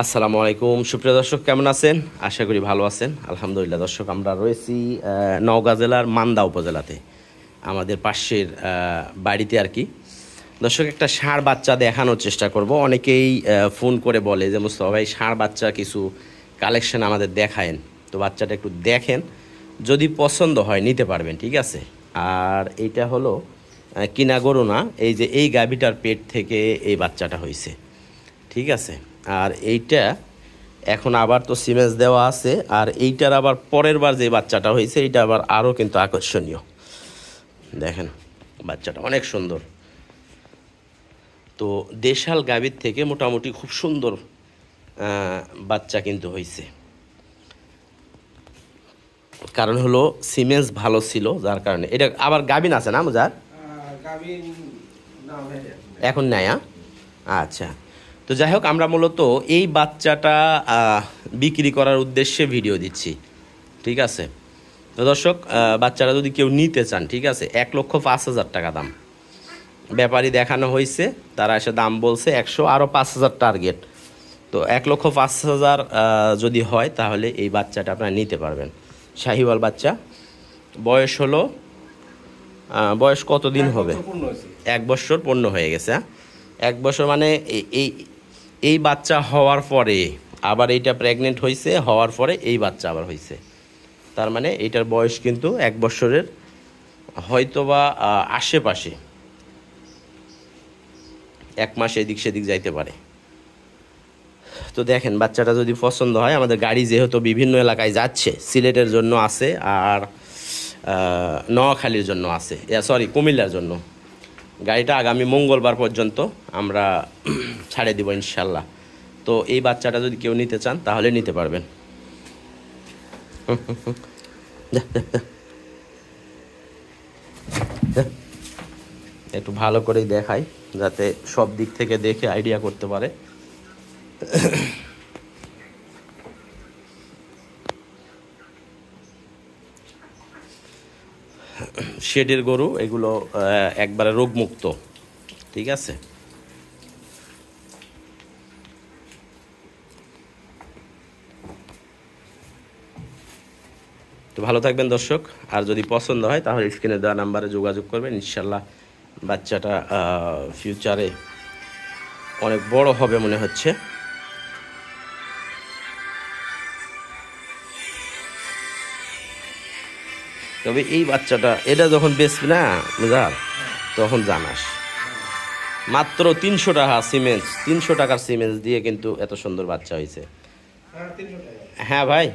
আসসালামু আলাইকুম সুপ্রিয় দর্শক, কেমন আছেন? আশা করি ভালো আছেন। আলহামদুলিল্লাহ দর্শক, আমরা রয়েছি নওগাঁ জেলার মান্দা উপজেলাতে, আমাদের পাশের বাড়িতে আর কি। দর্শক, একটা ষাঁড় বাচ্চা দেখানোর চেষ্টা করব। অনেকেই ফোন করে বলে যে মুস্তফা ভাই, ষাঁড় বাচ্চা কিছু কালেকশন আমাদের দেখায়েন। তো বাচ্চাটা একটু দেখেন, যদি পছন্দ হয় নিতে পারবেন, ঠিক আছে? আর এইটা হলো কিনা গরু না, এই যে এই গাভীটার পেট থেকে এই বাচ্চাটা হয়েছে, ঠিক আছে? আর এইটা এখন আবার তো সিমেন্স দেওয়া আছে, আর এইটার আবার পরের বার যে বাচ্চাটা হয়েছে এইটা আবার আরও কিন্তু আকর্ষণীয়। দেখেন বাচ্চাটা অনেক সুন্দর। তো দেশাল গাভীর থেকে মোটামুটি খুব সুন্দর বাচ্চা কিন্তু হয়েছে। কারণ হলো সিমেন্স ভালো ছিল, যার কারণে এটা আবার গাভিন আছে না যার এখন নেয়। আচ্ছা, তো যাই হোক, আমরা মূলত এই বাচ্চাটা বিক্রি করার উদ্দেশ্যে ভিডিও দিচ্ছি, ঠিক আছে? তো দর্শক, বাচ্চাটা যদি কেউ নিতে চান, ঠিক আছে, 1,05,000 টাকা দাম। ব্যাপারী দেখানো হয়েছে, তারা এসে দাম বলছে 100, আরও 5,000 টার্গেট। তো 1,05,000 যদি হয় তাহলে এই বাচ্চাটা আপনারা নিতে পারবেন। শাহিওয়াল বাচ্চা, বয়স হলো বয়স কতদিন হবে? 1 বছর পূর্ণ হয়ে গেছে। হ্যাঁ, 1 বছর মানে এই এই বাচ্চা হওয়ার পরে আবার এইটা প্রেগনেন্ট হয়েছে, হওয়ার পরে এই বাচ্চা আবার হয়েছে। তার মানে এইটার বয়স কিন্তু 1 বছরের হয়তোবা আশেপাশে, 1 মাস এদিক সেদিক যাইতে পারে। তো দেখেন, বাচ্চাটা যদি পছন্দ হয়, আমাদের গাড়ি যেহেতু বিভিন্ন এলাকায় যাচ্ছে, সিলেটের জন্য আছে আর নোয়াখালীর জন্য আছে, সরি কুমিল্লার জন্য। গাড়িটা আগামী মঙ্গলবার পর্যন্ত আমরা ছাড়ে দিব ইনশাল্লাহ। তো এই বাচ্চাটা যদি কেউ নিতে চান তাহলে নিতে পারবেন। একটু ভালো করেই দেখাই, যাতে সব দিক থেকে দেখে আইডিয়া করতে পারে। শেডের গরু এগুলো, একবারে রোগমুক্ত, ঠিক আছে? তো ভালো থাকবেন দর্শক, আর যদি পছন্দ হয় তাহলে স্ক্রিনে দেওয়া নাম্বারে যোগাযোগ করবেন। ইনশাল্লাহ বাচ্চাটা ফিউচারে অনেক বড় হবে মনে হচ্ছে। তবে এই বাচ্চাটা এটা যখন বেচবি না বুঝার, তখন জানাস। মাত্র 300 টাকা সিমেন্স, 300 টাকার সিমেন্স দিয়ে কিন্তু এত সুন্দর বাচ্চা হয়েছে। হ্যাঁ ভাই।